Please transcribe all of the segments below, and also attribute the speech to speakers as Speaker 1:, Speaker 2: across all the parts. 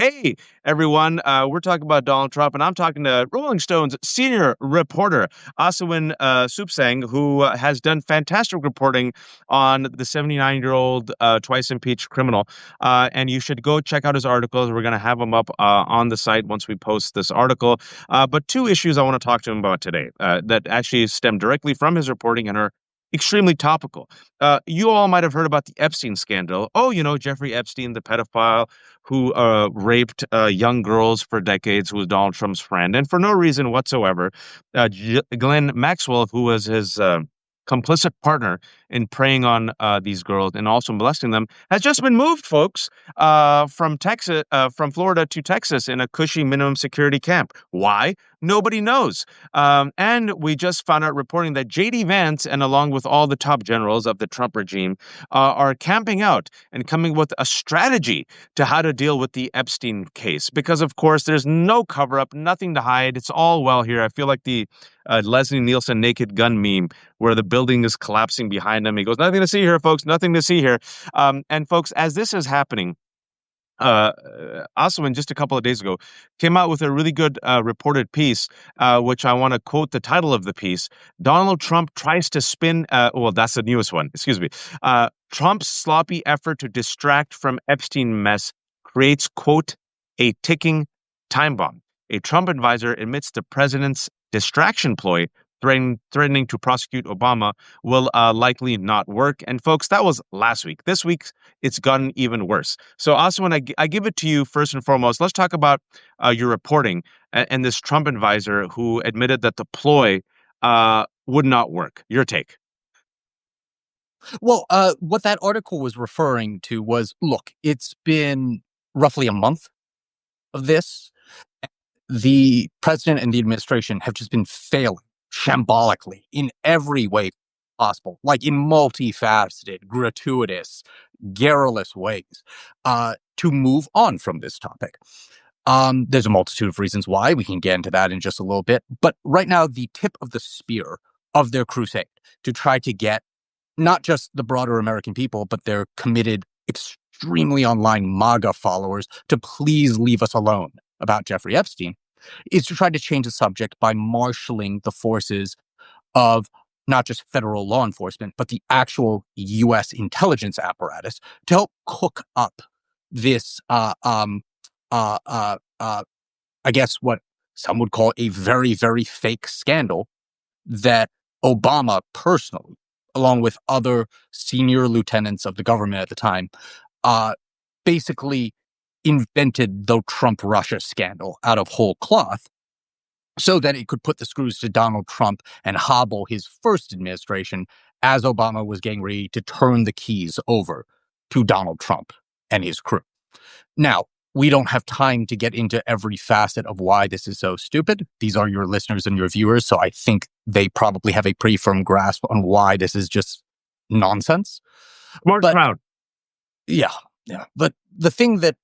Speaker 1: Hey, everyone. We're talking about Donald Trump, and I'm talking to Rolling Stone's senior reporter, Asawin Suebaeng, who has done fantastic reporting on the 79-year-old twice impeached criminal. And you should go check out his articles. We're going to have him up on the site once we post this article. But two issues I want to talk to him about today that actually stem directly from his reporting and are extremely topical. You all might have heard about the Epstein scandal. Oh, Jeffrey Epstein, the pedophile who raped young girls for decades, who was Donald Trump's friend, and for no reason whatsoever. Glenn Maxwell, who was his complicit partner in preying on these girls and also molesting them, has just been moved, folks, from Florida to Texas in a cushy minimum security camp. Why? Nobody knows. And we just found out reporting that J.D. Vance, and along with all the top generals of the Trump regime, are camping out and coming with a strategy to how to deal with the Epstein case. Because, of course, there's no cover up, nothing to hide. It's all well here. I feel like the Leslie Nielsen naked gun meme where the building is collapsing behind him. He goes, "Nothing to see here, folks, nothing to see here." And, folks, as this is happening, Asawin just a couple of days ago came out with a really good reported piece, which I want to quote the title of the piece. Donald Trump tries to spin, well, that's the newest one, excuse me. Trump's sloppy effort to distract from Epstein mess creates, quote, a ticking time bomb. A Trump advisor admits the president's distraction ploy threatening to prosecute Obama will likely not work. And folks, that was last week. This week, it's gotten even worse. So, Aswin, I give it to you first and foremost. Let's talk about your reporting and this Trump advisor who admitted that the ploy would not work. Your take.
Speaker 2: Well, what that article was referring to was, look, it's been roughly a month of this. The president and the administration have just been failing shambolically in every way possible, like in multifaceted, gratuitous, garrulous ways, to move on from this topic. There's a multitude of reasons why. We can get into that in just a little bit. But right now, the tip of the spear of their crusade to try to get not just the broader American people, but their committed, extremely online MAGA followers to please leave us alone about Jeffrey Epstein, is to try to change the subject by marshaling the forces of not just federal law enforcement, but the actual U.S. intelligence apparatus to help cook up this, I guess what some would call a very, very fake scandal that Obama personally, along with other senior lieutenants of the government at the time, basically invented the Trump-Russia scandal out of whole cloth so that it could put the screws to Donald Trump and hobble his first administration as Obama was getting ready to turn the keys over to Donald Trump and his crew. Now, we don't have time to get into every facet of why this is so stupid. These are your listeners and your viewers, so I think they probably have a pretty firm grasp on why this is just nonsense.
Speaker 1: Smart crowd.
Speaker 2: Yeah. But the thing that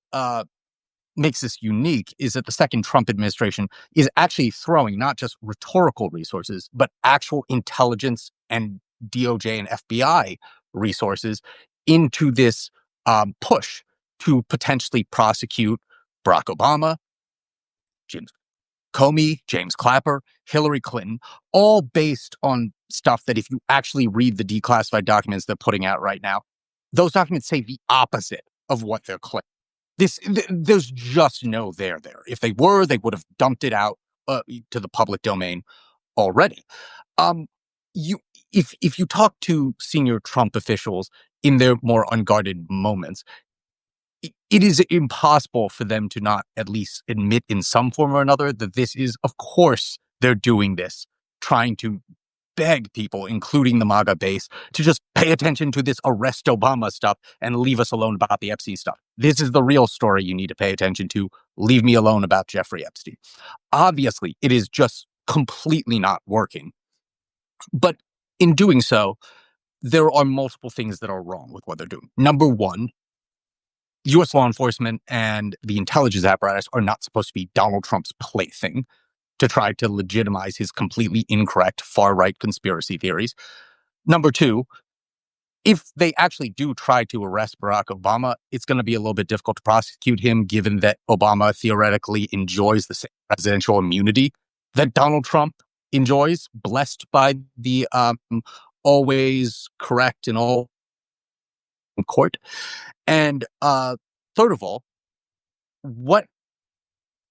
Speaker 2: makes this unique is that the second Trump administration is actually throwing not just rhetorical resources, but actual intelligence and DOJ and FBI resources into this push to potentially prosecute Barack Obama, James Comey, James Clapper, Hillary Clinton, all based on stuff that if you actually read the declassified documents they're putting out right now, those documents say the opposite of what they're claiming. There's just no there. If they were, they would have dumped it out to the public domain already. If you talk to senior Trump officials in their more unguarded moments, it is impossible for them to not at least admit in some form or another that this is, of course, they're doing this, trying to beg people, including the MAGA base, to just pay attention to this arrest Obama stuff and leave us alone about the Epstein stuff. This is the real story you need to pay attention to. Leave me alone about Jeffrey Epstein. Obviously, it is just completely not working. But in doing so, there are multiple things that are wrong with what they're doing. Number one, U.S. law enforcement and the intelligence apparatus are not supposed to be Donald Trump's plaything to try to legitimize his completely incorrect far-right conspiracy theories. Number two, if they actually do try to arrest Barack Obama, it's going to be a little bit difficult to prosecute him, given that Obama theoretically enjoys the same presidential immunity that Donald Trump enjoys, blessed by the always correct and all in court. And third of all, what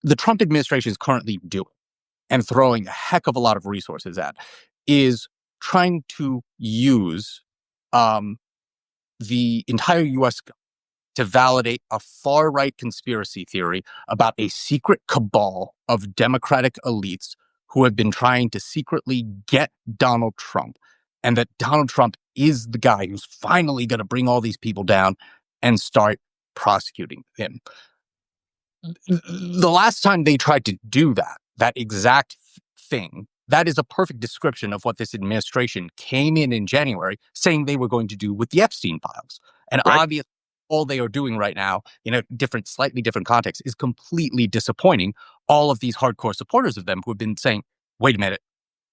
Speaker 2: the Trump administration is currently doing and throwing a heck of a lot of resources at is trying to use the entire U.S. to validate a far-right conspiracy theory about a secret cabal of Democratic elites who have been trying to secretly get Donald Trump, and that Donald Trump is the guy who's finally going to bring all these people down and start prosecuting him. The last time they tried to do that exact thing, that is a perfect description of what this administration came in January saying they were going to do with the Epstein files. And
Speaker 1: Right.
Speaker 2: obviously, all they are doing right now, in a slightly different context, is completely disappointing all of these hardcore supporters of them who have been saying, wait a minute,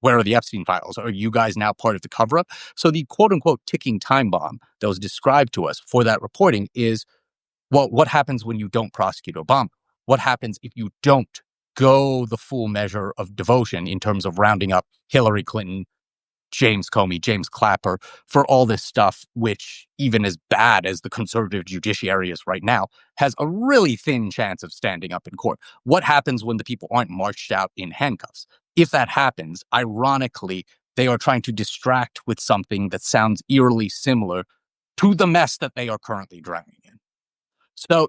Speaker 2: where are the Epstein files? Are you guys now part of the cover-up? So the quote-unquote ticking time bomb that was described to us for that reporting is, well, what happens when you don't prosecute Obama? What happens if you don't go the full measure of devotion in terms of rounding up Hillary Clinton, James Comey, James Clapper, for all this stuff, which, even as bad as the conservative judiciary is right now, has a really thin chance of standing up in court? What happens when the people aren't marched out in handcuffs? If that happens, ironically, they are trying to distract with something that sounds eerily similar to the mess that they are currently drowning in. So,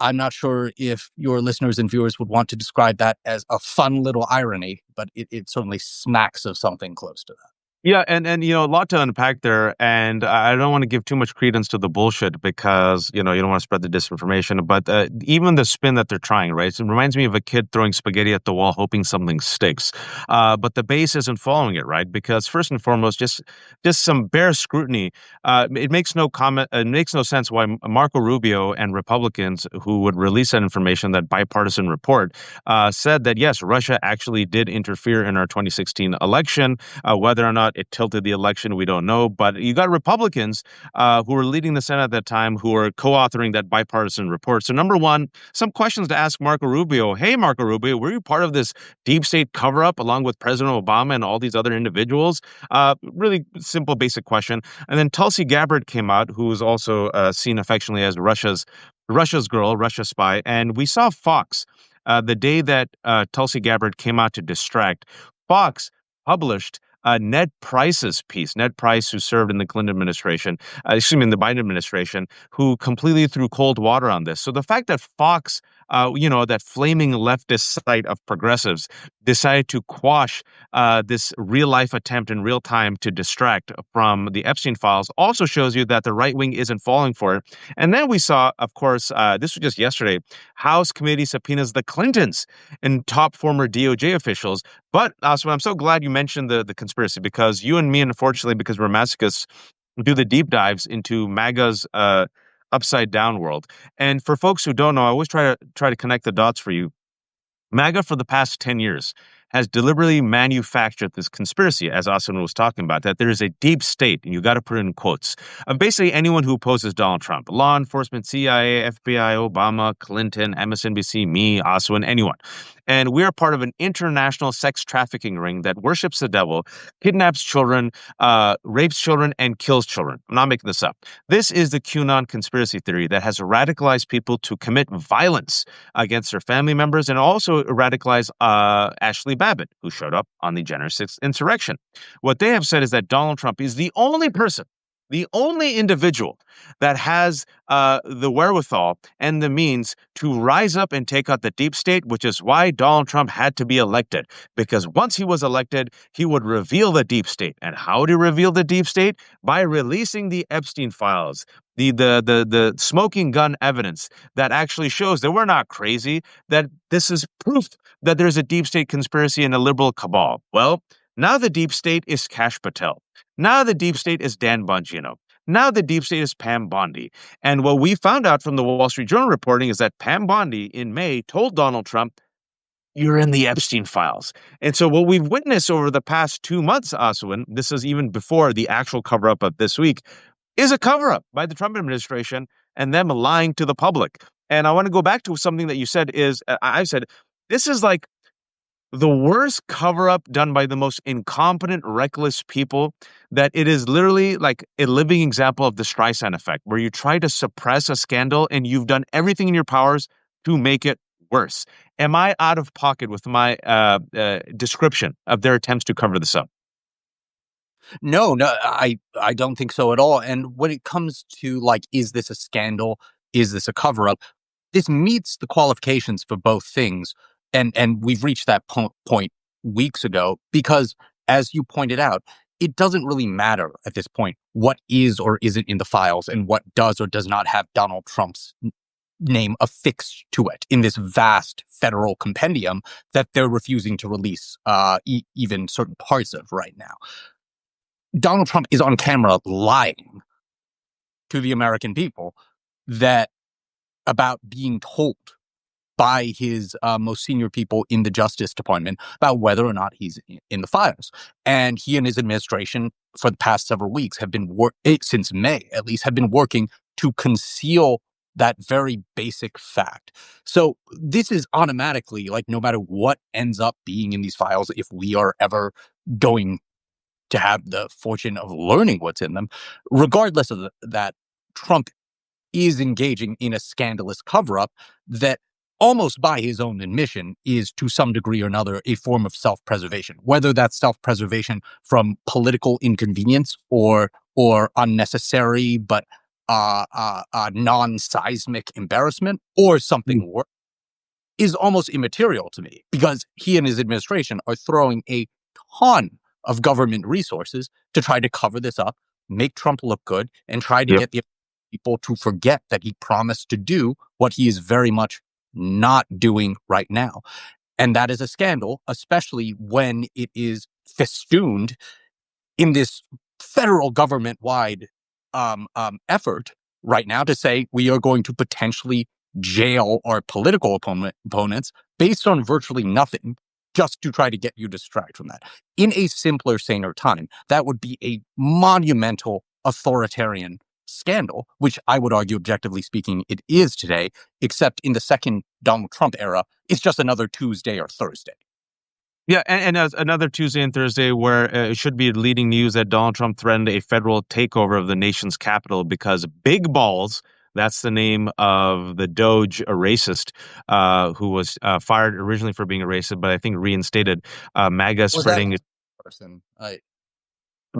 Speaker 2: I'm not sure if your listeners and viewers would want to describe that as a fun little irony, but it certainly smacks of something close to that.
Speaker 1: Yeah, and a lot to unpack there, and I don't want to give too much credence to the bullshit because you don't want to spread the disinformation. But even the spin that they're trying, right? So it reminds me of a kid throwing spaghetti at the wall, hoping something sticks. But the base isn't following it, right? Because first and foremost, just some bare scrutiny. It makes no comment. It makes no sense why Marco Rubio and Republicans who would release that information, that bipartisan report, said that yes, Russia actually did interfere in our 2016 election. Whether or not it tilted the election, we don't know. But you got Republicans who were leading the Senate at that time who were co-authoring that bipartisan report. So number one, some questions to ask Marco Rubio. Hey, Marco Rubio, were you part of this deep state cover-up along with President Obama and all these other individuals? Really simple, basic question. And then Tulsi Gabbard came out, who is also seen affectionately as Russia's girl, Russia spy. And we saw Fox the day that Tulsi Gabbard came out to distract. Fox published Ned Price's piece. Ned Price, who served in the Clinton administration, in the Biden administration, who completely threw cold water on this. So the fact that Fox, that flaming leftist site of progressives, decided to quash this real-life attempt in real time to distract from the Epstein files also shows you that the right wing isn't falling for it. And then we saw, of course, this was just yesterday, House committee subpoenas the Clintons and top former DOJ officials. But so I'm so glad you mentioned the conspiracy, because you and me, unfortunately, because we're masochists, do the deep dives into MAGA's upside down world. And for folks who don't know, I always try to connect the dots for you. MAGA for the past 10 years has deliberately manufactured this conspiracy, as Asawin was talking about, that there is a deep state, and you got to put it in quotes, of basically anyone who opposes Donald Trump. Law enforcement, CIA, FBI, Obama, Clinton, MSNBC, me, Asawin, anyone. And we are part of an international sex trafficking ring that worships the devil, kidnaps children, rapes children, and kills children. I'm not making this up. This is the QAnon conspiracy theory that has radicalized people to commit violence against their family members, and also radicalize Ashley Babbitt, who showed up on the January 6th insurrection. What they have said is that Donald Trump is the only person, the only individual that has the wherewithal and the means to rise up and take out the deep state, which is why Donald Trump had to be elected. Because once he was elected, he would reveal the deep state. And how to reveal the deep state? By releasing the Epstein files, the smoking gun evidence that actually shows that we're not crazy, that this is proof that there's a deep state conspiracy and a liberal cabal. Well, now the deep state is Kash Patel. Now the deep state is Dan Bongino. Now the deep state is Pam Bondi. And what we found out from the Wall Street Journal reporting is that Pam Bondi in May told Donald Trump, you're in the Epstein files. And so what we've witnessed over the past 2 months, Aswin, this is even before the actual cover up of this week, is a cover up by the Trump administration and them lying to the public. And I want to go back to something that you said is I said, this is like the worst cover up done by the most incompetent, reckless people, that it is literally like a living example of the Streisand effect, where you try to suppress a scandal and you've done everything in your powers to make it worse. Am I out of pocket with my description of their attempts to cover this up?
Speaker 2: No, no, I don't think so at all. And when it comes to like, is this a scandal? Is this a cover up? This meets the qualifications for both things. And we've reached that point weeks ago because, as you pointed out, it doesn't really matter at this point what is or isn't in the files and what does or does not have Donald Trump's name affixed to it in this vast federal compendium that they're refusing to release even certain parts of right now. Donald Trump is on camera lying to the American people that about being told by his most senior people in the Justice Department about whether or not he's in the files. And he and his administration for the past several weeks have been since May, at least, have been working to conceal that very basic fact. So this is automatically, like, no matter what ends up being in these files, if we are ever going to have the fortune of learning what's in them, regardless of that, Trump is engaging in a scandalous cover-up that, almost by his own admission, is to some degree or another a form of self-preservation, whether that's self-preservation from political inconvenience or unnecessary but non-seismic embarrassment or something worse, is almost immaterial to me, because he and his administration are throwing a ton of government resources to try to cover this up, make Trump look good, and try to get the people to forget that he promised to do what he is very much not doing right now. And that is a scandal, especially when it is festooned in this federal government-wide effort right now to say we are going to potentially jail our political opponents based on virtually nothing, just to try to get you distracted from that. In a simpler, saner time, that would be a monumental authoritarian scandal, which I would argue, objectively speaking, it is today, except in the second Donald Trump era, it's just another Tuesday or Thursday.
Speaker 1: Yeah, and another Tuesday and Thursday where it should be leading news that Donald Trump threatened a federal takeover of the nation's capital because Big Balls, that's the name of the Doge, a racist, who was fired originally for being a racist, but I think reinstated, MAGA spreading.
Speaker 2: Person,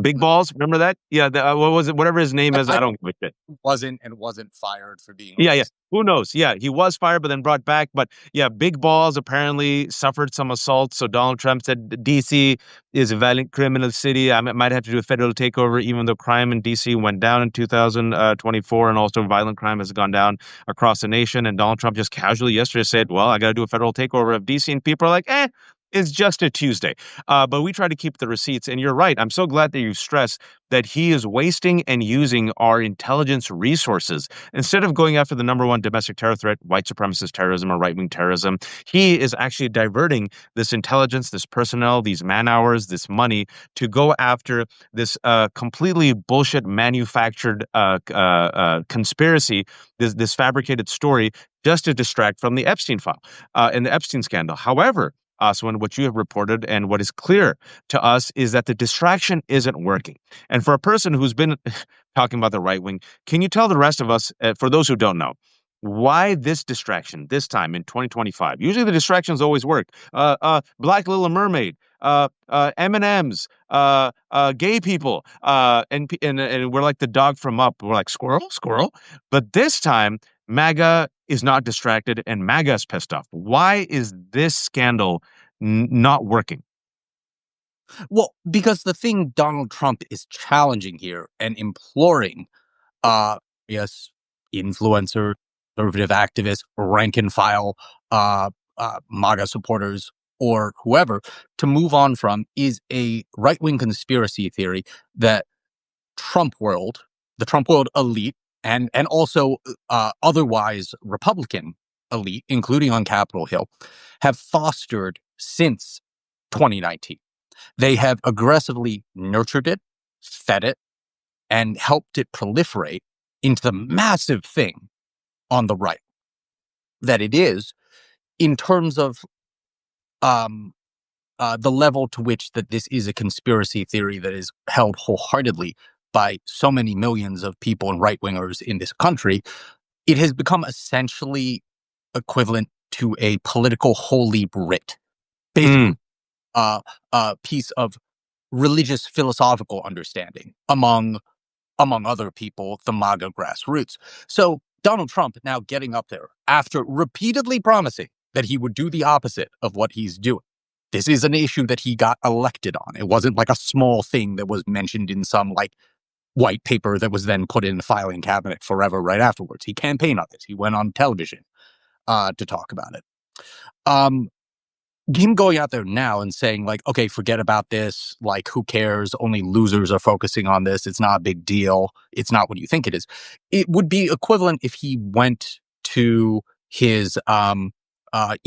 Speaker 1: Big Balls, remember that? Yeah, what was it? Whatever his name is, I don't give a shit.
Speaker 2: wasn't fired for being.
Speaker 1: Yeah. Who knows? Yeah, he was fired, but then brought back. But yeah, Big Balls apparently suffered some assault. So Donald Trump said DC is a violent criminal city. I might have to do a federal takeover, even though crime in DC went down in 2024, and also violent crime has gone down across the nation. And Donald Trump just casually yesterday said, "Well, I got to do a federal takeover of DC," and people are like, "Eh." It's just a Tuesday. But we try to keep the receipts. And you're right. I'm so glad that you stress that he is wasting and using our intelligence resources. Instead of going after the number one domestic terror threat, white supremacist terrorism or right-wing terrorism, he is actually diverting this intelligence, this personnel, these man hours, this money to go after this completely bullshit manufactured conspiracy, this fabricated story, just to distract from the Epstein file and the Epstein scandal. However, Aswin, what you have reported and what is clear to us is that the distraction isn't working. And for a person who's been talking about the right wing, can you tell the rest of us, for those who don't know, why this distraction this time in 2025? Usually the distractions always work. Black Little Mermaid, M&Ms, gay people, and we're like the dog from Up. We're like squirrel, squirrel. But this time, MAGA is not distracted and MAGA is pissed off. Why is this scandal not working?
Speaker 2: Well, because the thing Donald Trump is challenging here and imploring, yes, influencer, conservative activists, rank and file, MAGA supporters, or whoever, to move on from is a right-wing conspiracy theory that the Trump world elite, and also otherwise Republican elite, including on Capitol Hill, have fostered since 2019. They have aggressively nurtured it, fed it, and helped it proliferate into the massive thing on the right that it is, in terms of the level to which that this is a conspiracy theory that is held wholeheartedly by so many millions of people and right-wingers in this country. It has become essentially equivalent to a political holy writ, basically a piece of religious philosophical understanding among other people, the MAGA grassroots. So Donald Trump now getting up there after repeatedly promising that he would do the opposite of what he's doing. This is an issue that he got elected on. It wasn't like a small thing that was mentioned in some like white paper that was then put in the filing cabinet forever right afterwards. He campaigned on this. He went on television to talk about it. Him going out there now and saying like, okay, forget about this. Like, who cares? Only losers are focusing on this. It's not a big deal. It's not what you think it is. It would be equivalent if he went to his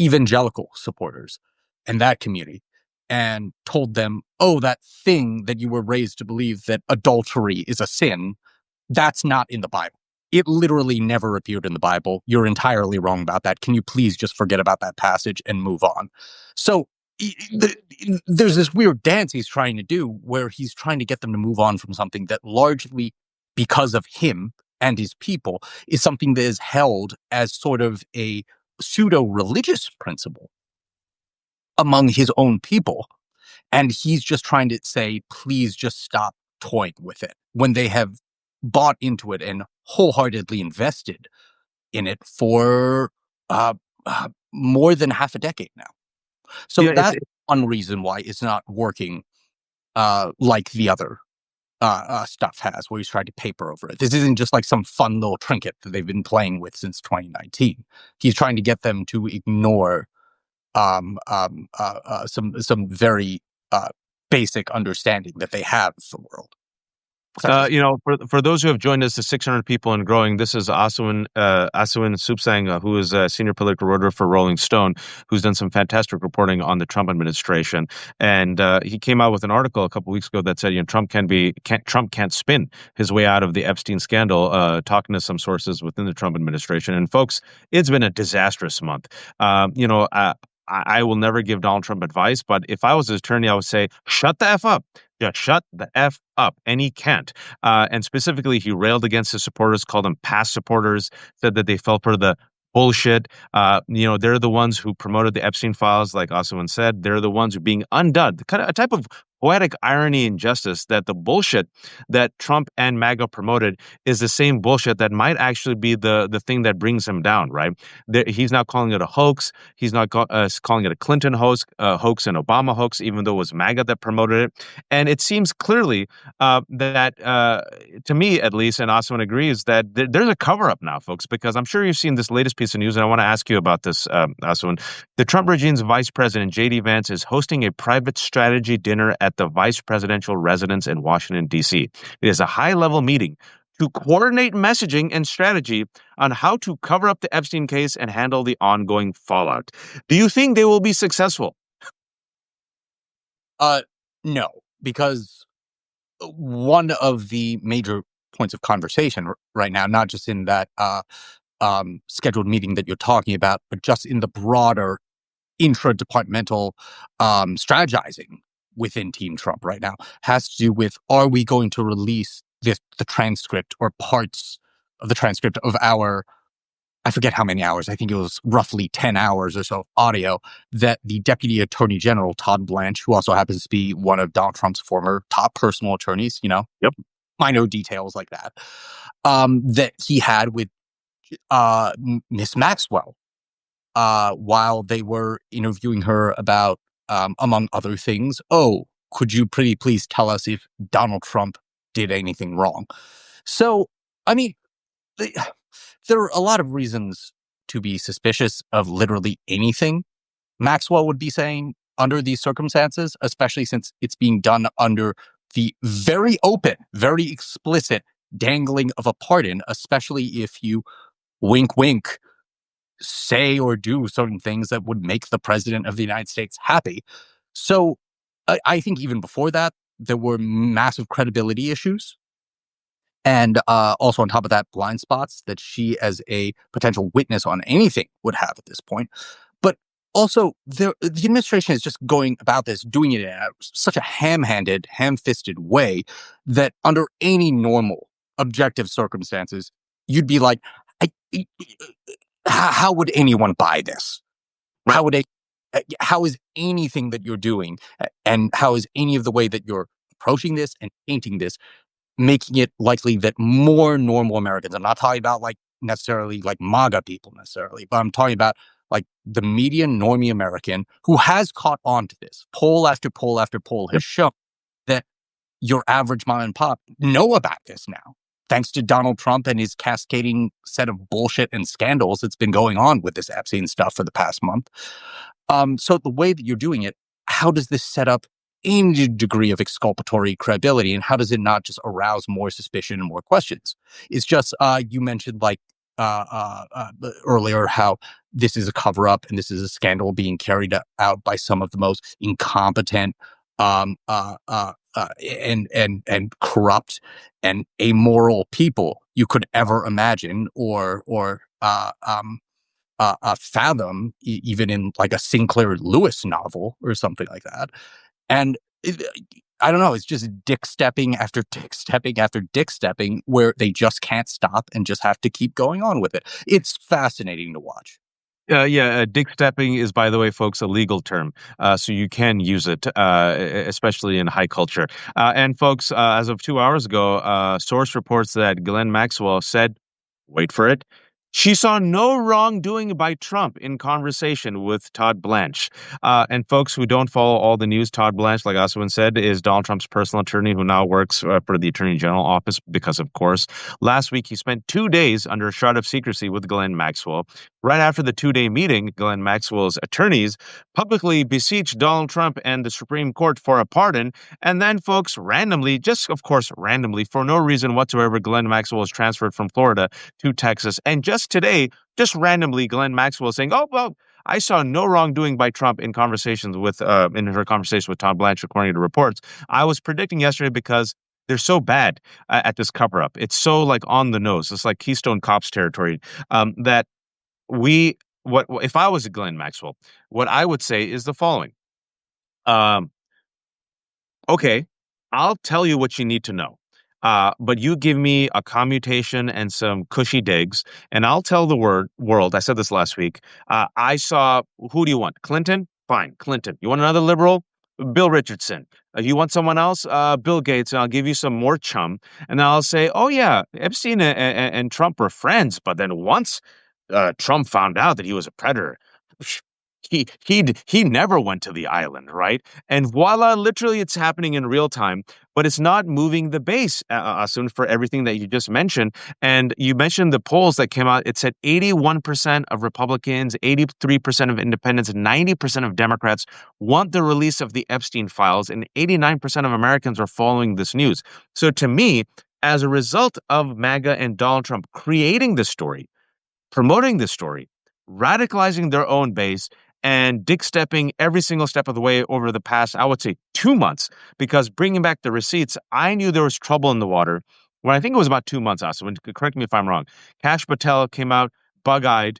Speaker 2: evangelical supporters and that community and told them, oh, that thing that you were raised to believe that adultery is a sin, that's not in the Bible. It literally never appeared in the Bible. You're entirely wrong about that. Can you please just forget about that passage and move on? So there's this weird dance he's trying to do where he's trying to get them to move on from something that largely, because of him and his people, is something that is held as sort of a pseudo-religious principle among his own people. And he's just trying to say, please just stop toying with it, when they have bought into it and wholeheartedly invested in it for more than half a decade now. So that's one reason why it's not working like the other stuff has, where he's tried to paper over it. This isn't just like some fun little trinket that they've been playing with since 2019. He's trying to get them to ignore some very basic understanding that they have of the world.
Speaker 1: For those who have joined us, the 600 people and growing, this is Asawin Suebaeng, who is a senior political reporter for Rolling Stone, who's done some fantastic reporting on the Trump administration. And he came out with an article a couple weeks ago that said, Trump can't spin his way out of the Epstein scandal, talking to some sources within the Trump administration. And folks, it's been a disastrous month. I will never give Donald Trump advice, but if I was his attorney, I would say, shut the F up. Just shut the F up. And he can't. And specifically, he railed against his supporters, called them past supporters, said that they fell for the bullshit. They're the ones who promoted the Epstein files, like Asawin said. They're the ones who are being undone. Kind of a type of poetic irony and justice that the bullshit that Trump and MAGA promoted is the same bullshit that might actually be the thing that brings him down, right? He's not calling it a hoax. He's not calling it a Clinton hoax and Obama hoax, even though it was MAGA that promoted it. And it seems clearly that, to me at least, and Asawin agrees, that there's a cover-up now, folks, because I'm sure you've seen this latest piece of news, and I want to ask you about this, Asawin. The Trump regime's vice president, J.D. Vance, is hosting a private strategy dinner at the vice presidential residence in Washington, D.C. It is a high-level meeting to coordinate messaging and strategy on how to cover up the Epstein case and handle the ongoing fallout. Do you think they will be successful?
Speaker 2: No, because one of the major points of conversation right now, not just in that scheduled meeting that you're talking about, but just in the broader intra-departmental strategizing within Team Trump right now, has to do with, are we going to release the transcript or parts of the transcript of our, I forget how many hours, I think it was roughly 10 hours or so of audio that the Deputy Attorney General, Todd Blanche, who also happens to be one of Donald Trump's former top personal attorneys,
Speaker 1: Yep.
Speaker 2: minor details like that, that he had with Miss Maxwell while they were interviewing her about, among other things, oh, could you pretty please tell us if Donald Trump did anything wrong? So, I mean, there are a lot of reasons to be suspicious of literally anything Maxwell would be saying under these circumstances, especially since it's being done under the very open, very explicit dangling of a pardon, especially if you wink, wink, say or do certain things that would make the president of the United States happy. So I think even before that, there were massive credibility issues. And also on top of that, blind spots that she, as a potential witness on anything, would have at this point. But also, the administration is just going about this, doing it in such a ham-handed, ham-fisted way that under any normal, objective circumstances, you'd be like, how would anyone buy this?
Speaker 1: Right.
Speaker 2: How is anything that you're doing, and how is any of the way that you're approaching this and painting this, making it likely that more normal Americans, I'm not talking about like necessarily like MAGA people necessarily, but I'm talking about like the median normie American who has caught on to this. Poll after poll after poll has shown that your average mom and pop know about this now, thanks to Donald Trump and his cascading set of bullshit and scandals that's been going on with this Epstein stuff for the past month. So the way that you're doing it, how does this set up any degree of exculpatory credibility, and how does it not just arouse more suspicion and more questions? It's just, you mentioned like earlier how this is a cover up and this is a scandal being carried out by some of the most incompetent, and corrupt and amoral people you could ever imagine or fathom, even in like a Sinclair Lewis novel or something like that. And I don't know, it's just dick stepping after dick stepping after dick stepping where they just can't stop and just have to keep going on with it. It's fascinating to watch.
Speaker 1: Dick stepping is, by the way, folks, a legal term, so you can use it, especially in high culture. And folks, as of 2 hours ago, source reports that Ghislaine Maxwell said, wait for it, she saw no wrongdoing by Trump in conversation with Todd Blanche. And folks who don't follow all the news, Todd Blanche, like Asawin said, is Donald Trump's personal attorney who now works for the Attorney General office because, of course, last week he spent 2 days under a shroud of secrecy with Ghislaine Maxwell. Right after the 2-day meeting, Ghislaine Maxwell's attorneys publicly beseeched Donald Trump and the Supreme Court for a pardon. And then, folks, randomly, just of course, randomly, for no reason whatsoever, Ghislaine Maxwell was transferred from Florida to Texas. And just today, just randomly, Ghislaine Maxwell is saying, oh, well, I saw no wrongdoing by Trump in conversations with, in her conversation with Todd Blanche, according to reports. I was predicting yesterday because they're so bad at this cover up. It's so like on the nose. It's like Keystone Cops territory, that what if I was a Ghislaine Maxwell, what I would say is the following. Okay, I'll tell you what you need to know. But you give me a commutation and some cushy digs, and I'll tell the world. I said this last week. I saw, who do you want? Clinton? Fine, Clinton. You want another liberal? Bill Richardson. You want someone else? Bill Gates, and I'll give you some more chum. And then I'll say, oh yeah, Epstein and Trump were friends, but then once Trump found out that he was a predator, he never went to the island, right? And voila, literally, it's happening in real time, but it's not moving the base, Asun, for everything that you just mentioned. And you mentioned the polls that came out. It said 81% of Republicans, 83% of independents, 90% of Democrats want the release of the Epstein files, and 89% of Americans are following this news. So to me, as a result of MAGA and Donald Trump creating this story, promoting this story, radicalizing their own base, and dick stepping every single step of the way over the past, I would say, 2 months, because bringing back the receipts, I knew there was trouble in the water. When I think it was about 2 months, Austin, correct me if I'm wrong. Kash Patel came out bug-eyed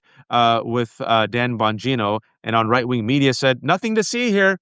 Speaker 1: with Dan Bongino, and on right-wing media said, nothing to see here.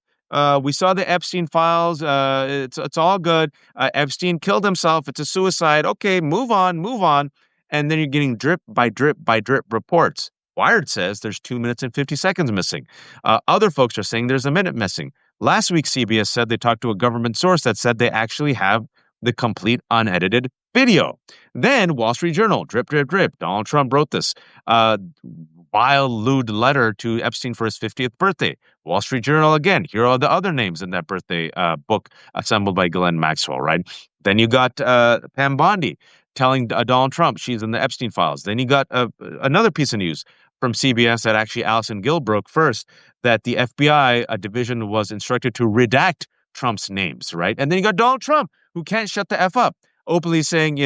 Speaker 1: We saw the Epstein files. It's all good. Epstein killed himself. It's a suicide. Okay, move on, move on. And then you're getting drip by drip by drip reports. Wired says there's 2 minutes and 50 seconds missing. Other folks are saying there's a minute missing. Last week, CBS said they talked to a government source that said they actually have the complete unedited video. Then Wall Street Journal, drip, drip, drip. Donald Trump wrote this vile, lewd letter to Epstein for his 50th birthday. Wall Street Journal again. Here are the other names in that birthday book assembled by Ghislaine Maxwell, right? Then you got Pam Bondi telling Donald Trump she's in the Epstein files. Then you got another piece of news from CBS that actually Allison Gill broke first, that the FBI division was instructed to redact Trump's names, right? And then you got Donald Trump, who can't shut the F up, openly saying,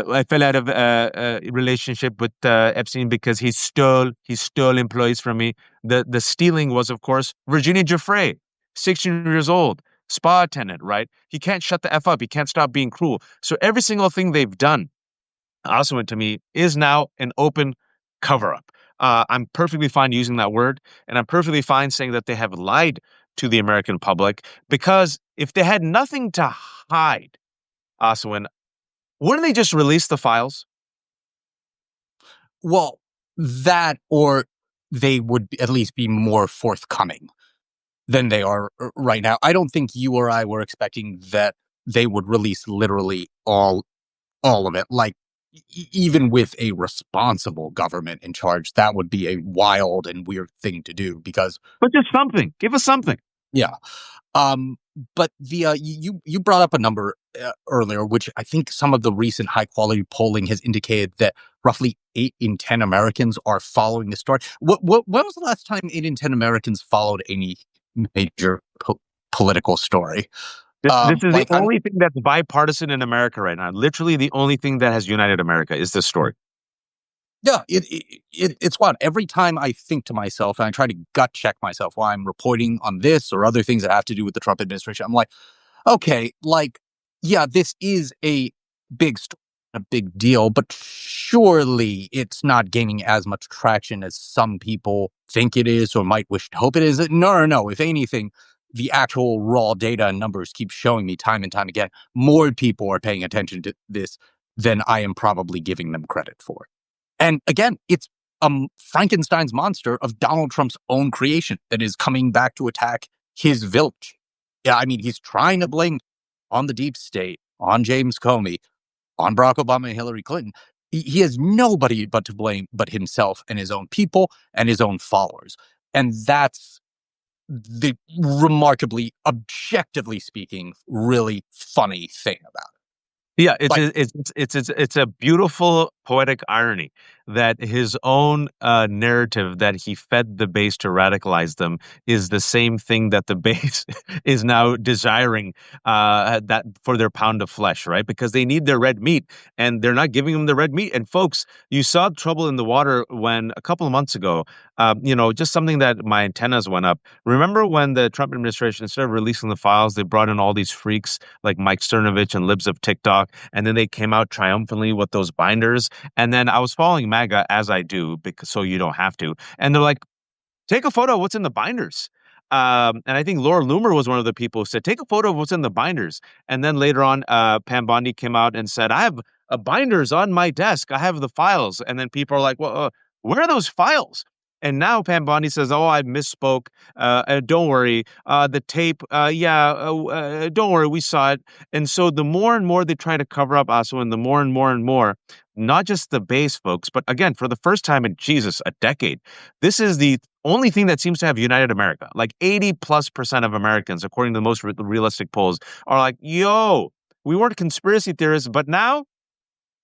Speaker 1: I fell out of a relationship with Epstein because he stole employees from me. The stealing was, of course, Virginia Giuffre, 16 years old, spa attendant, right? He can't shut the F up. He can't stop being cruel. So every single thing they've done, Asawin, to me, is now an open cover up. I'm perfectly fine using that word, and I'm perfectly fine saying that they have lied to the American public, because if they had nothing to hide, Asawin, wouldn't they just release the files?
Speaker 2: Well, that, or they would at least be more forthcoming than they are right now. I don't think you or I were expecting that they would release literally all of it. Like, even with a responsible government in charge, that would be a wild and weird thing to do because,
Speaker 1: But just something. Give us something.
Speaker 2: yeah. Um, but you brought up a number earlier, which I think some of the recent high quality polling has indicated that roughly 8 in 10 Americans are following the story. When was the last time 8 in 10 Americans followed any major political story?
Speaker 1: This is the
Speaker 2: Like,
Speaker 1: only thing that's bipartisan in America right now. Literally, the only thing that has united America is this story.
Speaker 2: yeah, it's wild. Every time I think to myself and I try to gut check myself while I'm reporting on this or other things that have to do with the Trump administration, I'm like, okay, like, yeah, this is a big story, a big deal, but surely it's not gaining as much traction as some people think it is or might wish to hope it is. No. If anything, the actual raw data and numbers keep showing me time and time again, more people are paying attention to this than I am probably giving them credit for. And again, it's Frankenstein's monster of Donald Trump's own creation that is coming back to attack his village. Yeah, I mean, he's trying to blame on the deep state, on James Comey, on Barack Obama and Hillary Clinton. He has nobody but to blame but himself and his own people and his own followers. And that's the remarkably, objectively speaking, really funny thing about it.
Speaker 1: Yeah,
Speaker 2: Like,
Speaker 1: it's a beautiful poetic irony that his own narrative that he fed the base to radicalize them is the same thing that the base is now desiring that for their pound of flesh, right? Because they need their red meat, and they're not giving them the red meat. And folks, you saw trouble in the water when a couple of months ago, just something that my antennas went up. Remember when the Trump administration, instead of releasing the files, they brought in all these freaks like Mike Cernovich and libs of TikTok, and then they came out triumphantly with those binders. And then I was following MAGA, as I do, because so you don't have to. And they're like, take a photo of what's in the binders. And I think Laura Loomer was one of the people who said, take a photo of what's in the binders. And then later on, Pam Bondi came out and said, I have binders on my desk. I have the files. And then people are like, well, where are those files? And now Pam Bondi says, oh, I misspoke. Don't worry. The tape, don't worry. We saw it. And so the more and more they try to cover up Asawin, the more and more and more, not just the base folks, but again, for the first time in Jesus, a decade, this is the only thing that seems to have united America. Like 80+% of Americans, according to the most realistic polls, are like, yo, we weren't conspiracy theorists, but now,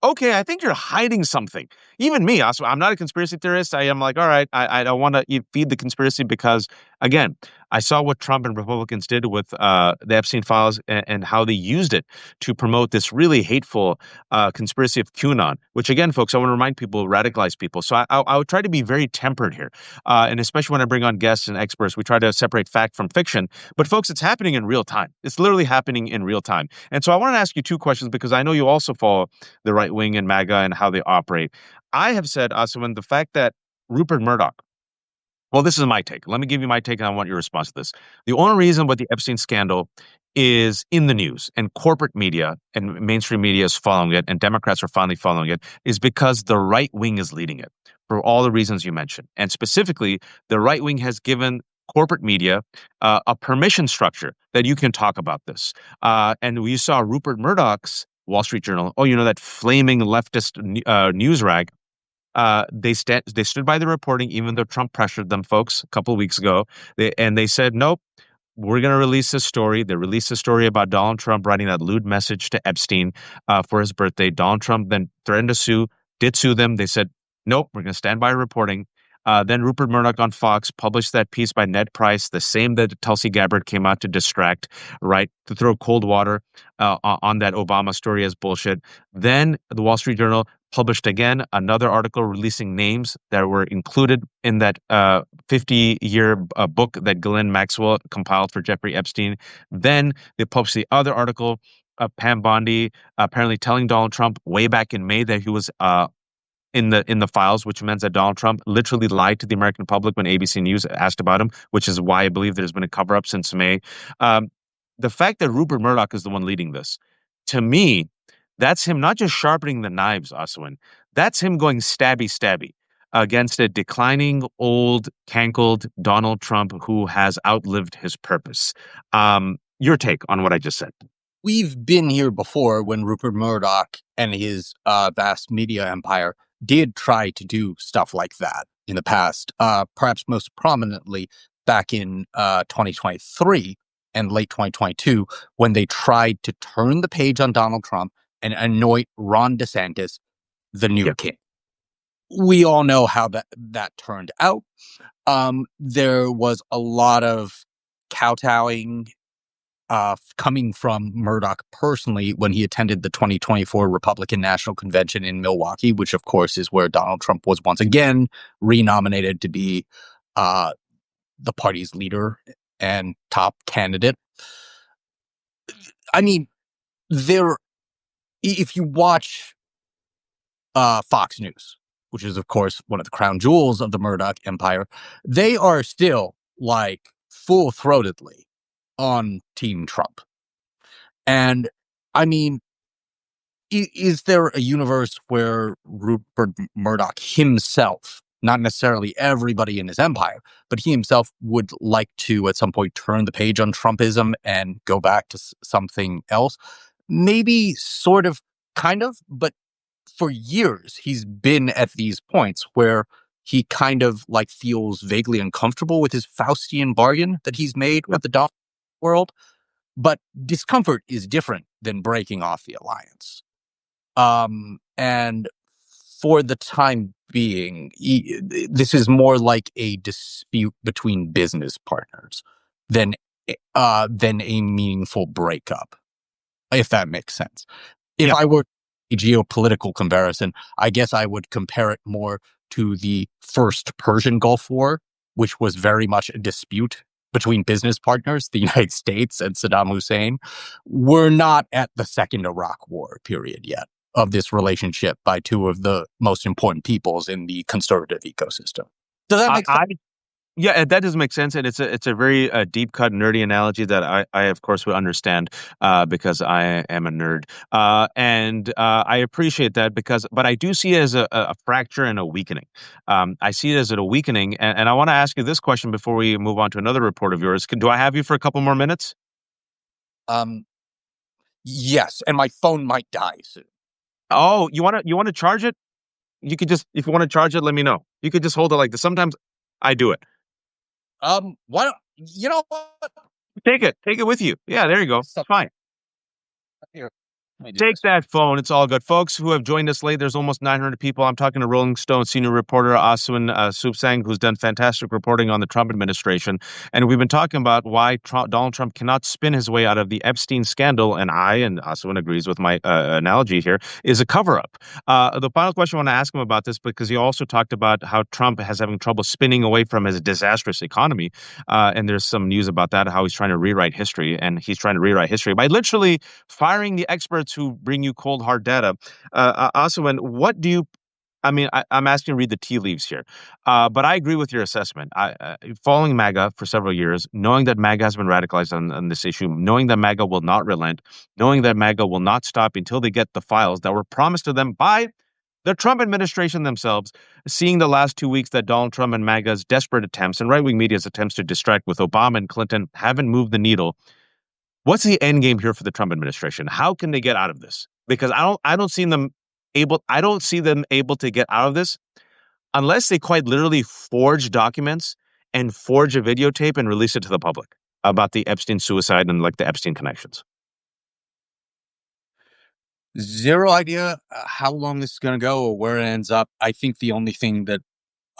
Speaker 1: okay, I think you're hiding something. Even me, also, I'm not a conspiracy theorist. I am like, all right, I don't want to feed the conspiracy because, again, I saw what Trump and Republicans did with the Epstein files and how they used it to promote this really hateful conspiracy of QAnon, which, again, folks, I want to remind people, radicalize people. So I would try to be very tempered here. And especially when I bring on guests and experts, we try to separate fact from fiction. But, folks, it's happening in real time. It's literally happening in real time. And so I want to ask you two questions because I know you also follow the right wing and MAGA and how they operate. I have said, Asawin, the fact that Rupert Murdoch, well, this is my take. Let me give you my take, and I want your response to this. The only reason why the Epstein scandal is in the news and corporate media and mainstream media is following it and Democrats are finally following it is because the right wing is leading it for all the reasons you mentioned. And specifically, the right wing has given corporate media a permission structure that you can talk about this. And we saw Rupert Murdoch's Wall Street Journal, that flaming leftist news rag. They stood by the reporting, even though Trump pressured them, folks, a couple of weeks ago. They said, nope, we're going to release this story. They released a story about Donald Trump writing that lewd message to Epstein for his birthday. Donald Trump then threatened to sue, did sue them. They said, nope, we're going to stand by reporting. Then Rupert Murdoch on Fox published that piece by Ned Price, the same that Tulsi Gabbard came out to distract, right, to throw cold water on that Obama story as bullshit. Then the Wall Street Journal published again another article releasing names that were included in that 50-year book that Ghislaine Maxwell compiled for Jeffrey Epstein. Then they published the other article of Pam Bondi apparently telling Donald Trump way back in May that he was in the files, which meant that Donald Trump literally lied to the American public when ABC News asked about him, which is why I believe there's been a cover up since May. Um, the fact that Rupert Murdoch is the one leading this, to me, that's him not just sharpening the knives, Aswin. That's him going stabby stabby against a declining, old, cankled Donald Trump who has outlived his purpose. Your take on what I just said?
Speaker 2: We've been here before when Rupert Murdoch and his vast media empire did try to do stuff like that in the past, perhaps most prominently back in 2023 and late 2022, when they tried to turn the page on Donald Trump and anoint Ron DeSantis the new king. We all know how that turned out. There was a lot of kowtowing coming from Murdoch personally when he attended the 2024 Republican National Convention in Milwaukee, which of course is where Donald Trump was once again renominated to be the party's leader and top candidate. I mean, if you watch Fox News, which is of course one of the crown jewels of the Murdoch empire, they are still like full-throatedly on Team Trump. And I mean, is there a universe where Rupert Murdoch himself, not necessarily everybody in his empire, but he himself would like to at some point turn the page on Trumpism and go back to something else? Maybe, sort of, kind of, but for years he's been at these points where he kind of like feels vaguely uncomfortable with his Faustian bargain that he's made with the Donald world. But discomfort is different than breaking off the alliance. And for the time being, this is more like a dispute between business partners than a meaningful breakup, if that makes sense. If I were a geopolitical comparison, I guess I would compare it more to the first Persian Gulf War, which was very much a dispute between business partners, the United States and Saddam Hussein. We're not at the second Iraq War period yet of this relationship by two of the most important peoples in the conservative ecosystem. Does that make sense?
Speaker 1: Yeah, that does make sense, and it's a very deep cut, nerdy analogy that I of course would understand because I am a nerd, and I appreciate that but I do see it as a fracture and a weakening. I see it as a weakening, and I want to ask you this question before we move on to another report of yours. Do I have you for a couple more minutes?
Speaker 2: Yes, and my phone might die soon.
Speaker 1: Oh, you want to charge it? You could just, if you want to charge it, let me know. You could just hold it like this. Sometimes I do it.
Speaker 2: Why don't you know what?
Speaker 1: Take it with you. Yeah, there you go. It's fine.
Speaker 2: Here,
Speaker 1: Take that phone. It's all good. Folks who have joined us late, there's almost 900 people. I'm talking to Rolling Stone senior reporter Asawin Suebaeng, who's done fantastic reporting on the Trump administration. And we've been talking about why Donald Trump cannot spin his way out of the Epstein scandal. And Asawin agrees with my analogy here, is a cover-up. The final question I want to ask him about this, because he also talked about how Trump has having trouble spinning away from his disastrous economy. And there's some news about that, how he's trying to rewrite history. And he's trying to rewrite history by literally firing the experts who bring you cold hard data. Asawin, what do you? I mean, I'm asking you to read the tea leaves here, but I agree with your assessment. Following MAGA for several years, knowing that MAGA has been radicalized on this issue, knowing that MAGA will not relent, knowing that MAGA will not stop until they get the files that were promised to them by the Trump administration themselves, seeing the last 2 weeks that Donald Trump and MAGA's desperate attempts and right-wing media's attempts to distract with Obama and Clinton haven't moved the needle. What's the end game here for the Trump administration? How can they get out of this? Because I don't see them able to get out of this unless they quite literally forge documents and forge a videotape and release it to the public about the Epstein suicide and like the Epstein connections.
Speaker 2: Zero idea how long this is going to go or where it ends up. I think the only thing that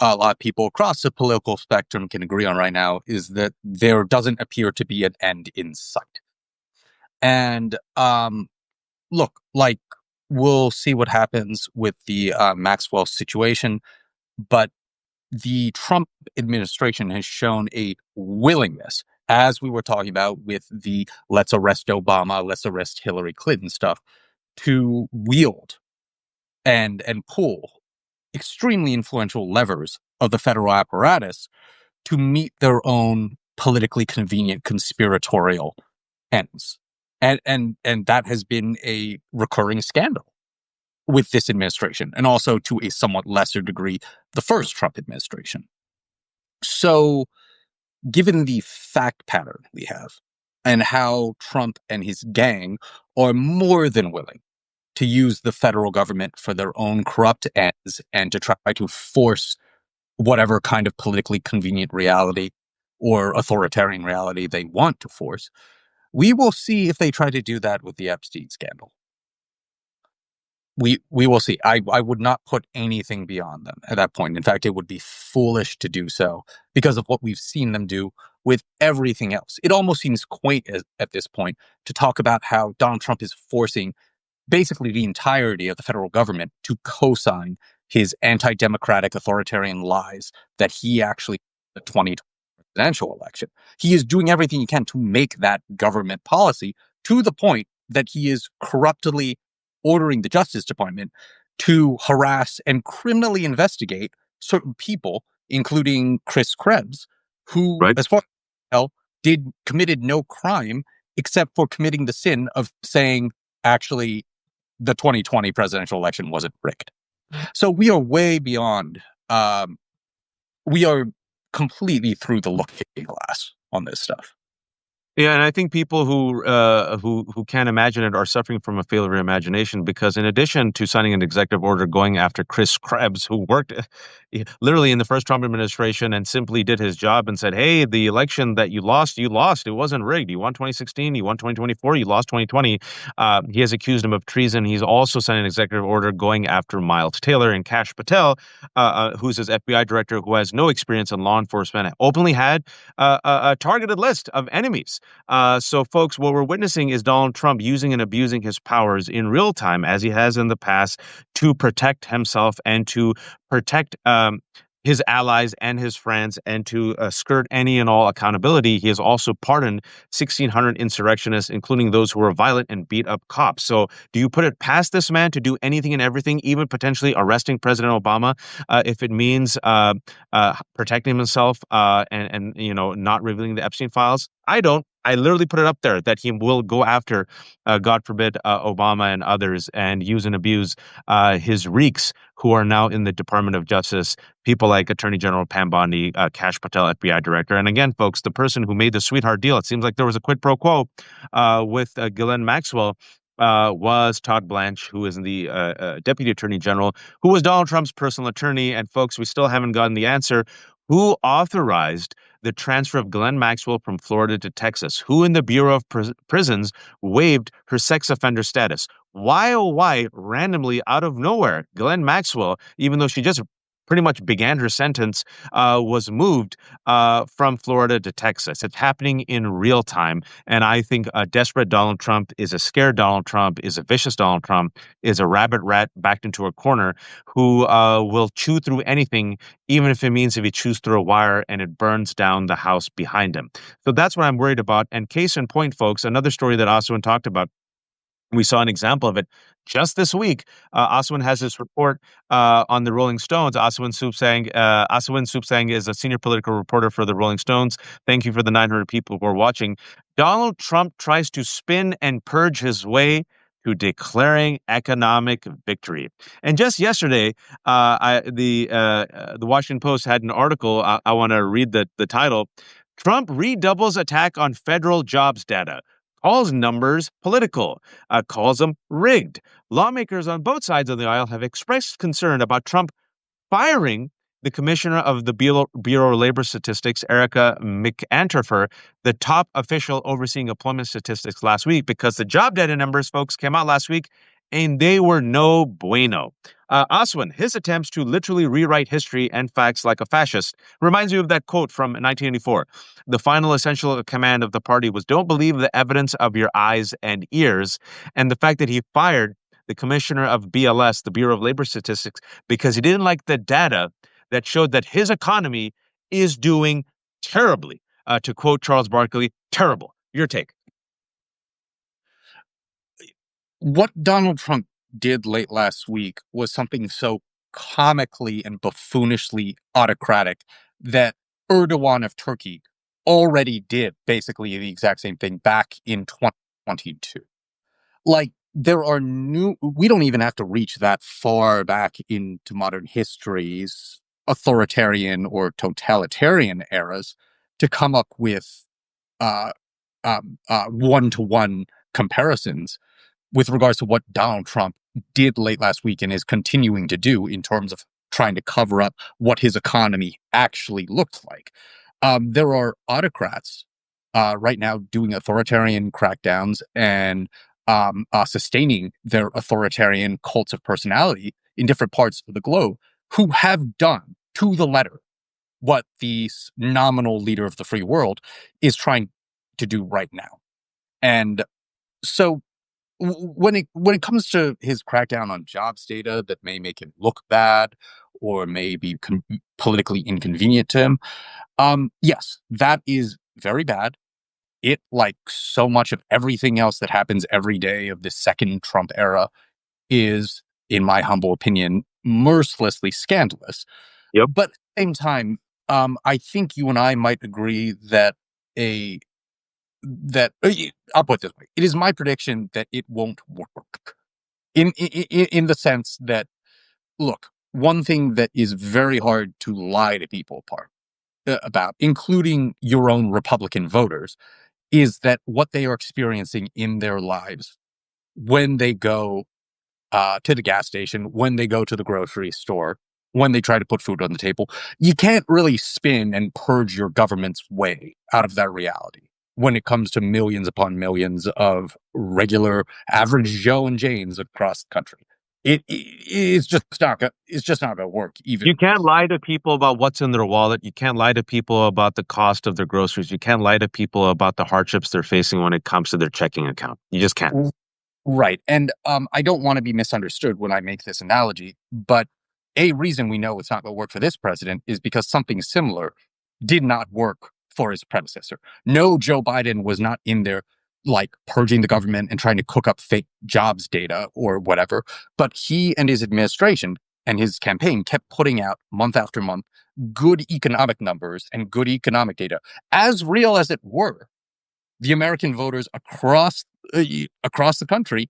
Speaker 2: a lot of people across the political spectrum can agree on right now is that there doesn't appear to be an end in sight. And look, like, we'll see what happens with the Maxwell situation, but the Trump administration has shown a willingness, as we were talking about with the let's arrest Obama, let's arrest Hillary Clinton stuff, to wield and pull extremely influential levers of the federal apparatus to meet their own politically convenient conspiratorial ends. And that has been a recurring scandal with this administration, and also to a somewhat lesser degree, the first Trump administration. So, given the fact pattern we have, and how Trump and his gang are more than willing to use the federal government for their own corrupt ends and to try to force whatever kind of politically convenient reality or authoritarian reality they want to force, we will see if they try to do that with the Epstein scandal. We will see. I would not put anything beyond them at that point. In fact, it would be foolish to do so because of what we've seen them do with everything else. It almost seems quaint at this point to talk about how Donald Trump is forcing basically the entirety of the federal government to co-sign his anti-democratic authoritarian lies that he actually the 2020 presidential election. He is doing everything he can to make that government policy, to the point that he is corruptly ordering the Justice Department to harass and criminally investigate certain people, including Chris Krebs, who,
Speaker 1: Right.
Speaker 2: as far as I can tell, committed no crime except for committing the sin of saying, actually, the 2020 presidential election wasn't rigged. So we are way beyond, we are completely through the looking glass on this stuff.
Speaker 1: Yeah, and I think people who can't imagine it are suffering from a failure of imagination, because in addition to signing an executive order going after Chris Krebs, who worked literally in the first Trump administration and simply did his job and said, "Hey, the election that you lost. It wasn't rigged. You won 2016, you won 2024, you lost 2020." He has accused him of treason. He's also signed an executive order going after Miles Taylor and Kash Patel, who's his FBI director, who has no experience in law enforcement, openly had a targeted list of enemies. So, folks, what we're witnessing is Donald Trump using and abusing his powers in real time, as he has in the past, to protect himself and to protect his allies and his friends, and to skirt any and all accountability. He has also pardoned 1,600 insurrectionists, including those who were violent and beat up cops. So do you put it past this man to do anything and everything, even potentially arresting President Obama, if it means protecting himself and not revealing the Epstein files? I don't. I literally put it up there that he will go after, God forbid, Obama and others, and use and abuse his Reeks, who are now in the Department of Justice, people like Attorney General Pam Bondi, Kash Patel, FBI director. And again, folks, the person who made the sweetheart deal, it seems like there was a quid pro quo with Ghislaine Maxwell, was Todd Blanche, who is the Deputy Attorney General, who was Donald Trump's personal attorney. And folks, we still haven't gotten the answer. Who authorized the transfer of Ghislaine Maxwell from Florida to Texas? Who in the Bureau of Prisons waived her sex offender status? Why, oh why, randomly out of nowhere, Ghislaine Maxwell, even though she just pretty much began her sentence, was moved from Florida to Texas? It's happening in real time. And I think a desperate Donald Trump is a scared Donald Trump, is a vicious Donald Trump, is a rabbit rat backed into a corner, who will chew through anything, even if it means if he chews through a wire and it burns down the house behind him. So that's what I'm worried about. And case in point, folks, another story that Asawin talked about, we saw an example of it just this week. Asawin has this report on the Rolling Stones. Asawin Suebaeng is a senior political reporter for the Rolling Stones. Thank you for the 900 people who are watching. Donald Trump tries to spin and purge his way to declaring economic victory. And just yesterday, the Washington Post had an article. I want to read the title. Trump redoubles attack on federal jobs data, calls numbers political, calls them rigged. Lawmakers on both sides of the aisle have expressed concern about Trump firing the commissioner of the Bureau of Labor Statistics, Erica McAnterfer, the top official overseeing employment statistics last week, because the job data numbers, folks, came out last week, and they were no bueno. Aswin, his attempts to literally rewrite history and facts like a fascist reminds me of that quote from 1984. The final essential command of the party was don't believe the evidence of your eyes and ears. And the fact that he fired the commissioner of BLS, the Bureau of Labor Statistics, because he didn't like the data that showed that his economy is doing terribly. To quote Charles Barkley, terrible. Your take.
Speaker 2: What Donald Trump did late last week was something so comically and buffoonishly autocratic that Erdogan of Turkey already did basically the exact same thing back in 2022. Like, we don't even have to reach that far back into modern history's authoritarian or totalitarian eras to come up with uh, one-to-one comparisons with regards to what Donald Trump did late last week and is continuing to do in terms of trying to cover up what his economy actually looked like. There are autocrats right now doing authoritarian crackdowns and sustaining their authoritarian cults of personality in different parts of the globe who have done to the letter what the nominal leader of the free world is trying to do right now. And so when it comes to his crackdown on jobs data that may make him look bad or may be politically inconvenient to him, yes, that is very bad. It, like so much of everything else that happens every day of the second Trump era, is, in my humble opinion, mercilessly scandalous.
Speaker 1: Yep.
Speaker 2: But at the same time, I think you and I might agree that I'll put it this way: it is my prediction that it won't work. In the sense that, look, one thing that is very hard to lie to people about, including your own Republican voters, is that what they are experiencing in their lives when they go to the gas station, when they go to the grocery store, when they try to put food on the table, you can't really spin and purge your government's way out of that reality when it comes to millions upon millions of regular average Joe and Janes across the country. It's just not going to work.
Speaker 1: You
Speaker 2: Even
Speaker 1: can't lie to people about what's in their wallet. You can't lie to people about the cost of their groceries. You can't lie to people about the hardships they're facing when it comes to their checking account. You just can't.
Speaker 2: right. And I don't want to be misunderstood when I make this analogy, but a reason we know it's not going to work for this president is because something similar did not work for his predecessor. No, Joe Biden was not in there like purging the government and trying to cook up fake jobs data or whatever, but he and his administration and his campaign kept putting out month after month good economic numbers and good economic data, as real as it were. The American voters across the country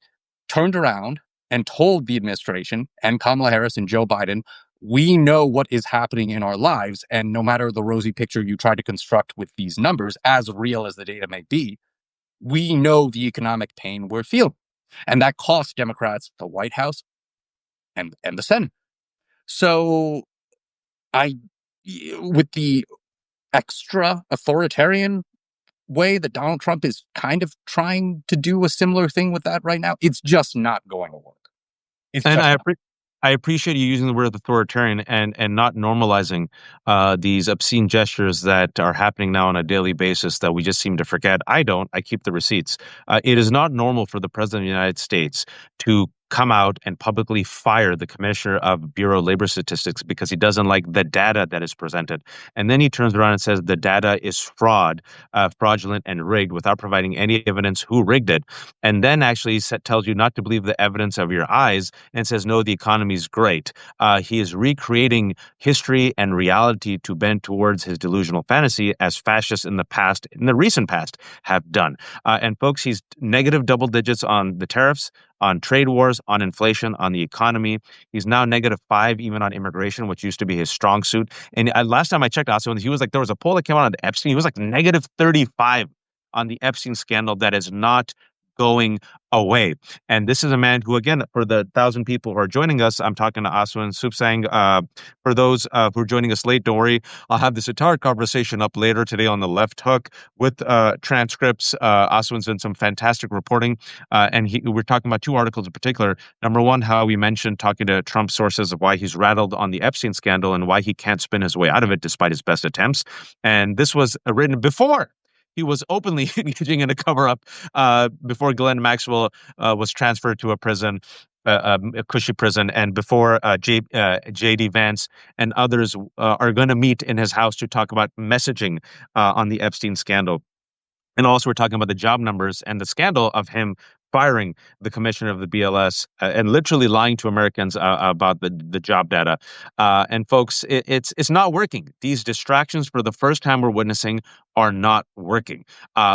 Speaker 2: turned around and told the administration and Kamala Harris and Joe Biden, we know what is happening in our lives, and no matter the rosy picture you try to construct with these numbers, as real as the data may be, we know the economic pain we're feeling. And that cost Democrats the White House and the Senate. So with the extra authoritarian way that Donald Trump is kind of trying to do a similar thing with that right now, it's just not going to work. It's
Speaker 1: And
Speaker 2: just not.
Speaker 1: I appreciate you using the word authoritarian and not normalizing these obscene gestures that are happening now on a daily basis that we just seem to forget. I don't. I keep the receipts. It is not normal for the president of the United States to come out and publicly fire the commissioner of Bureau of Labor Statistics because he doesn't like the data that is presented. And then he turns around and says the data is fraudulent and rigged without providing any evidence who rigged it. And then actually tells you not to believe the evidence of your eyes and says, no, the economy is great. He is recreating history and reality to bend towards his delusional fantasy as fascists in the recent past, have done. And folks, he's negative double digits on the tariffs, on trade wars, on inflation, on the economy. He's now -5 even on immigration, which used to be his strong suit. And last time I checked, also, he was like, there was a poll that came out on Epstein. He was like -35 on the Epstein scandal. That is not going away. And this is a man who, again, for the 1,000 people who are joining us, I'm talking to Asawin Suebaeng. For those who are joining us late, don't worry. I'll have this entire conversation up later today on the Left Hook with transcripts. Asawin's done some fantastic reporting. We're talking about two articles in particular. Number one, how we mentioned talking to Trump sources of why he's rattled on the Epstein scandal and why he can't spin his way out of it despite his best attempts. And this was written before he was openly engaging in a cover-up before Glenn Maxwell was transferred to a prison, a cushy prison, and before J.D. Vance and others are going to meet in his house to talk about messaging on the Epstein scandal. And also, we're talking about the job numbers and the scandal of him firing the commissioner of the BLS and literally lying to Americans about the job data. And folks, it's not working. These distractions, for the first time we're witnessing, are not working.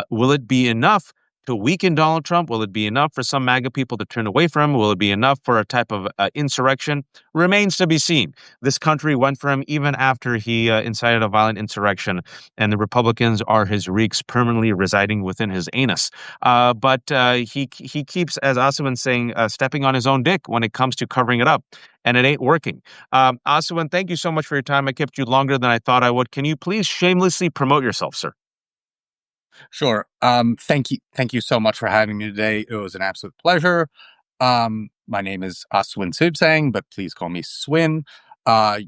Speaker 1: Will it be enough to weaken Donald Trump? Will it be enough for some MAGA people to turn away from him? Will it be enough for a type of insurrection? Remains to be seen. This country went for him even after he incited a violent insurrection, and the Republicans are his reeks permanently residing within his anus. But he keeps, as Asawin's saying, stepping on his own dick when it comes to covering it up, and it ain't working. Asawin, thank you so much for your time. I kept you longer than I thought I would. Can you please shamelessly promote yourself, sir?
Speaker 2: Sure. Thank you. Thank you so much for having me today. It was an absolute pleasure. My name is Asawin Suebaeng, but please call me Swin.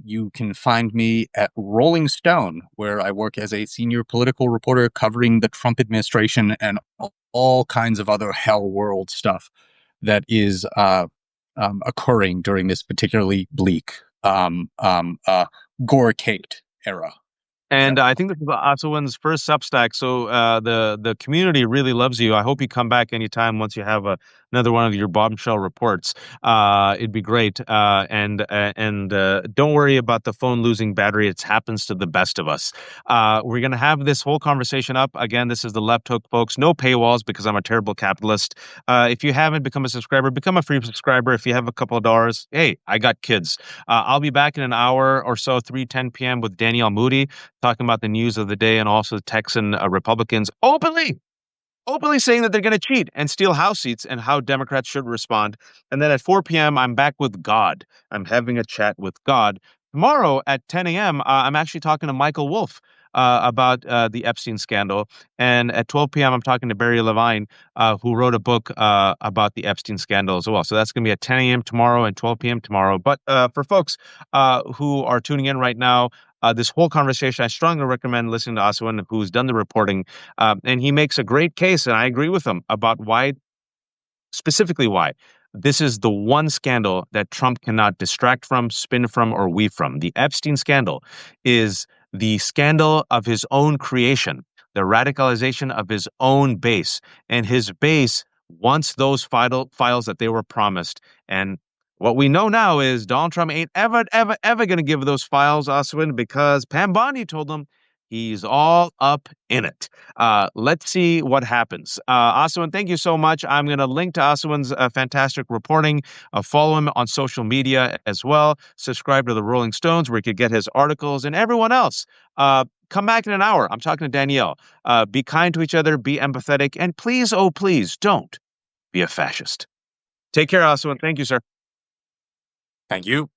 Speaker 2: You can find me at Rolling Stone, where I work as a senior political reporter covering the Trump administration and all kinds of other hell world stuff that is occurring during this particularly bleak, gore-caked era.
Speaker 1: And I think this is Asawin's first Substack, so the community really loves you. I hope you come back anytime once you have another one of your bombshell reports. It'd be great. And don't worry about the phone losing battery. It happens to the best of us. We're gonna have this whole conversation up again. This is the Left Hook, folks. No paywalls because I'm a terrible capitalist. If you haven't become a subscriber, become a free subscriber. If you have a couple of dollars, hey, I got kids. I'll be back in an hour or so, 3:10 p.m. with Danielle Moody, talking about the news of the day, and also Texan Republicans openly saying that they're going to cheat and steal House seats and how Democrats should respond. And then at 4 p.m., I'm back with God. I'm having a chat with God. Tomorrow at 10 a.m., I'm actually talking to Michael Wolff about the Epstein scandal. And at 12 p.m., I'm talking to Barry Levine, who wrote a book about the Epstein scandal as well. So that's going to be at 10 a.m. tomorrow and 12 p.m. tomorrow. But for folks who are tuning in right now, this whole conversation, I strongly recommend listening to Asawin, who's done the reporting, and he makes a great case, and I agree with him about specifically why. This is the one scandal that Trump cannot distract from, spin from, or weave from. The Epstein scandal is the scandal of his own creation, the radicalization of his own base, and his base wants those files that they were promised. And what we know now is Donald Trump ain't ever going to give those files, Asawin, because Pam Bondi told him he's all up in it. Let's see what happens. Asawin, thank you so much. I'm going to link to Asawin's fantastic reporting. Follow him on social media as well. Subscribe to the Rolling Stones, where you could get his articles, and everyone else. Come back in an hour. I'm talking to Danielle. Be kind to each other, be empathetic, and please, oh please, don't be a fascist. Take care, Asawin. Thank you, sir.
Speaker 2: Thank you.